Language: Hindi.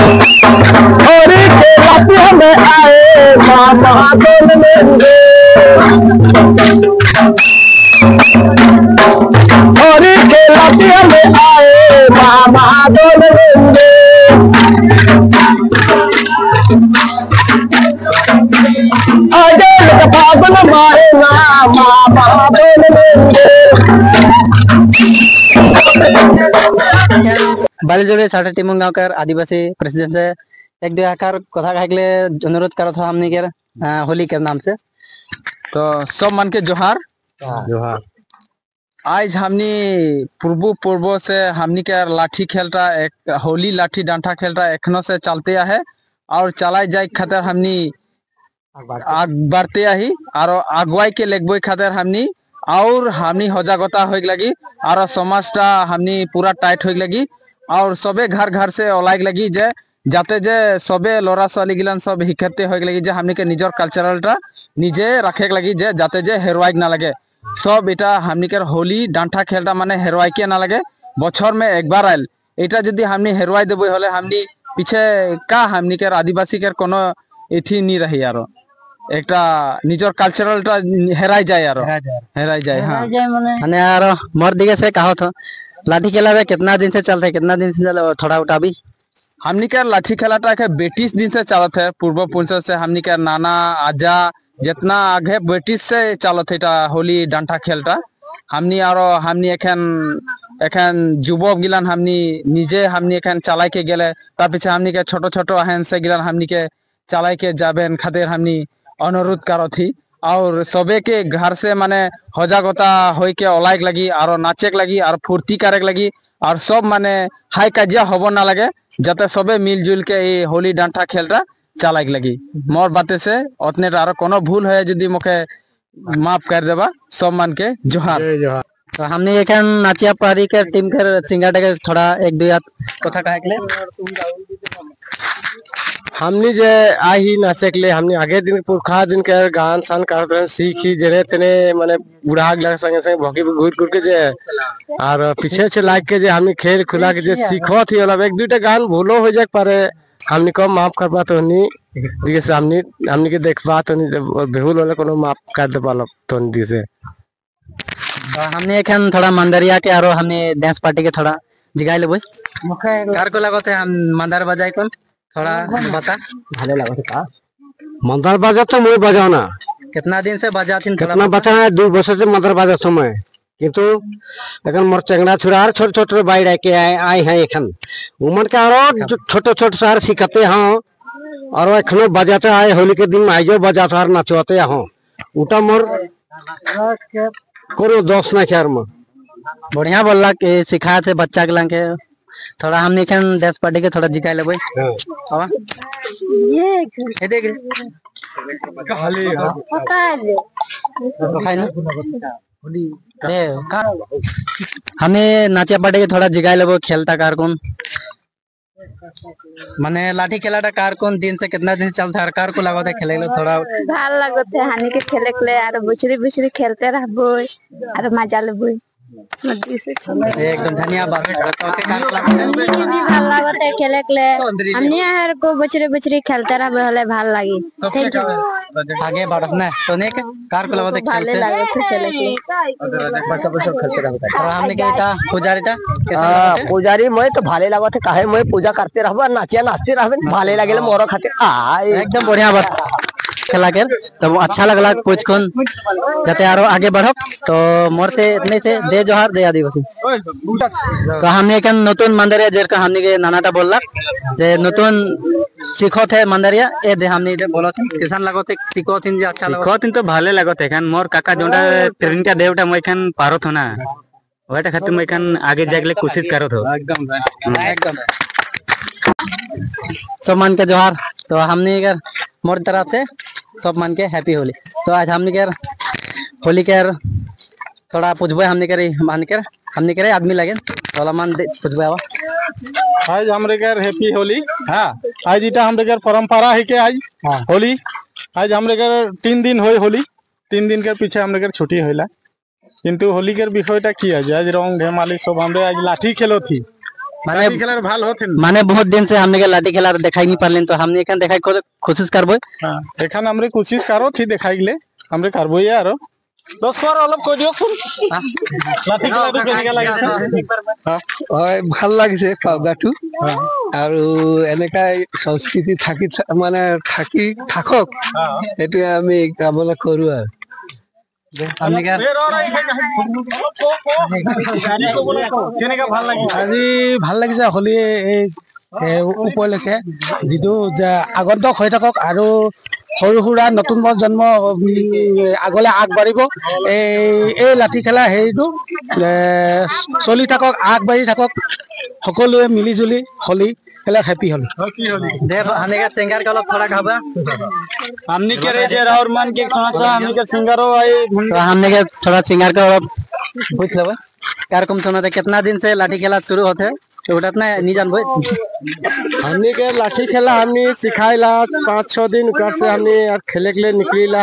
होली खेलते में आए मामा दोल लेंगे, होली खेलते में आए मामा दोल लेंगे। अजय फागुन मारे ना मामा दोल लेंगे। बालीजोड़े साढ़े टीम गाँव आदिवासी प्रेसिडेंट से एक दो आकार कथा कहले अनुरोध करो था हमने के होली के नाम से। तो सब मन के जोहार जोहार। आज हमनी पूर्व से हमनी के लाठी खेलता एक होली लाठी डांठा खेलता एखनो से चलते है और चलाई जाए खातर हमनी आग बढ़ते ही और अगुवाई के लेगबोई खातर हमनी और हमनी सजागता हो लगी और समाजटा हमनी पूरा टाइट हो लगी और सबे घर घर से ओलाइक लगी जे जाते जे सबे लड़ा छाली गिलान सब हिखते हो लगी जे हमनी के निजर कल्चरलटा निजे रखे लगी जे जाते जे हेरवाइक ना लगे सब इटा हमनी के होली डांठा खेलता माने हेरवाइके ना लगे बछर में एक बार आयल इटा यदि हमनी हेरवाई देबो हले हमनी पीछे का हमनी के आदिवासी के कोनो एथी नहीं रही यार एकटा निजर कल्चरलटा हेराई जाए यार हेराई जाए। हाँ माने यार मोर दिखे से कहो तो लाठी खेला कितना दिन से चलते कितना दिन से चल थोड़ा उठा भी हमनी के लाठी खेलाटा के 32 दिन से चलत है पूर्व पुरुष से हमनी के नाना आजा जितना आगे 32 से चलत है होली डांठा खेलता हमनी और हमनी एखन युवक गिलान हमनी निजे हमनी एखन चलाई के गेले तार पीछे हमनी के छोटो छोटो अहन से गिलान हमनी के चलाई के जाबे खातिर हमनी अनुरोध करो थी और सबे के घर से माने सजागता हो के ओलाइक लगी और नाचे लगी और फुर्ती करे लगी और सब माने हाई काजिया हब ना लगे जाते सबे मिलजुल के ये होली डांठा खेलता चलाइक लगी मोर बाते से उतने और कोनो भूल है यदि मोके माफ कर देबा सब मन के जोहार। तो हमने एक नाचिया पारी के टीम के सिंगार के थोड़ा एक दो याद कथा कहे के हमनी जे आई नाचे के लिए हमनी आगे दिन पुरखा दिन के गान सान करते सीखी जरे तने माने बूढ़ा लगे संगे संगे भोगी घूर घूर के जे और पीछे से लाग के जे हमनी खेल खुला के जे सीखो थी मतलब एक दूटा गान भूलो हो जाए पर हमनी को माफ करबा तो नहीं दिखे से हमनी के देखबा तो नहीं भूल होले कोनो माफ कर दे पालो तो नहीं दिसे। तो हमने एक थोड़ा मंदरिया के और हमने डांस पार्टी के थोड़ा जिगाई लेबो कार को लगते हम मंदार बजाई कौन थोड़ा बता भाले लागत का मंदर बाजा तो मैं बजाओ ना कितना दिन से बजाती कितना बचा है 2 वर्ष से मंदर बाजा समय किंतु लेकिन मोर चंगड़ा छुरार छोटे छोटे बाइड के आए हैं एखन उमर के और छोटे छोटे शहर सिखाते हैं और एखनो बजाते आए होली के दिन आइजो बजाते और नचवाते हैं उटा मोर कोनो दोस्त ना खैर में बढ़िया बोलला के सिखाए थे बच्चा के लंग के थोड़ा हमने एखन डांस पार्टी के थोड़ा जिकाई लेबै हवा ये देख खाली खाई ना अरे हमने नाचिया पार्टी के थोड़ा जिगाई लेबो खेलता कारकुन माने लाठी खेलाटा कारकुन दिन से कितना दिन चलता है कार को लागत है खेले लो थोड़ा भाल लागत है हानि के खेले के ले और बुचरी बुचरी खेलते रहबो और मजा लेबो एकदम धन्यवाद भाल लागत है खेले के ले हमने हर को बुचरी बुचरी खेलते रहबो हले भाल लागी थैंक यू आगे बढ़त ना तो ने कार को लागत है भाले लागत है खेले के बच्चा बच्चा खेलते रहबो और हमने केटा पुजारी मैं तो भाले लागत है काहे मैं पूजा करते रहबो नाचिया नाचते रहबे भाले लागेले मोरो खातिर एकदम बढ़िया बात खेला के तब अच्छा लगला कुछ कौन जाते आरो आगे बढ़ो तो मोर से इतने से दे जोहार दे आदिवासी तो हमने एक नतून मंदिर जेर का हमने के नानाटा बोलला जे नतून सीखो थे मंदिरिया ए दे हमने जे बोलो थे किसान लगो थे सीखो थिन जे अच्छा लगो थिन तो भाले लगो थे खान मोर काका जोंडा ट्रेनिंगटा देवटा मैं खान पारो थो ना ओटा खातिर मैं खान आगे जागले कोशिश करो थो एकदम सब मन के जोहार तो हमने कर मोर तरफ से सब मन के हैप्पी होली। तो आज हमने कर होली कर थोड़ा पूछबे हमने करे आदमी लगे थोड़ा मन पूछबे आवा आज हमरे घर हैप्पी होली। हाँ आज इटा हमरे घर परंपरा है के आज होली आज हमरे घर 3 दिन होय होली 3 दिन के पीछे हमरे घर छुट्टी होला किंतु होली के विषयटा की आज आज रंग धेमाली सब हमरे आज लाठी खेलो थी माने लाठी खेलार ভাল হতেন माने बहुत दिन से हमने के लाठी खेला देखाई नहीं पारलें तो हमने एखन देखाई कोशिश करबो এখানে আমরা কোশিশ কারো ঠিক দেখাই গেলে আমরা করবই আর দশবার অলপ কই দিয়কচোন লাঠি খেলাটো কেনেকা লাগিছে হয় ভাল লাগিছে পাউগাটো আৰু এনেকা সংস্কৃতি থাকি মানে থাকক এটো আমি কামনা কৰো আৰু हमने के কেনেকা ভাল লাগিছে আজি ভাল লাগিছে হলি এই উপলক্ষে যিটো যে আগন্তক হৈ থাকক আৰু সৰু সুৰা নতুন প্ৰজন্ম আগলৈ আগবাঢ়িব এই লাঠি খেলা হেৰিটো চলি থাকক আগবাঢ়ি থাকক সকলোৱে মিলি জুলি হলি খেলা হেপী হলি देखो हमने के सिंगर का लोग थोड़ा खाबा हमनी के रेजर और मन के सुनाता हमनी के सिंगरो आई तो हमने के थोड़ा सिंगर का पूछ लेबो कार्यक्रम सुनाते कितना दिन से लाठी खेला शुरू होते तो उतना नहीं जानबो हमनी के लाठी खेला हमनी सिखाइला 5-6 दिन ऊपर से हमनी खेले के लिए निकलीला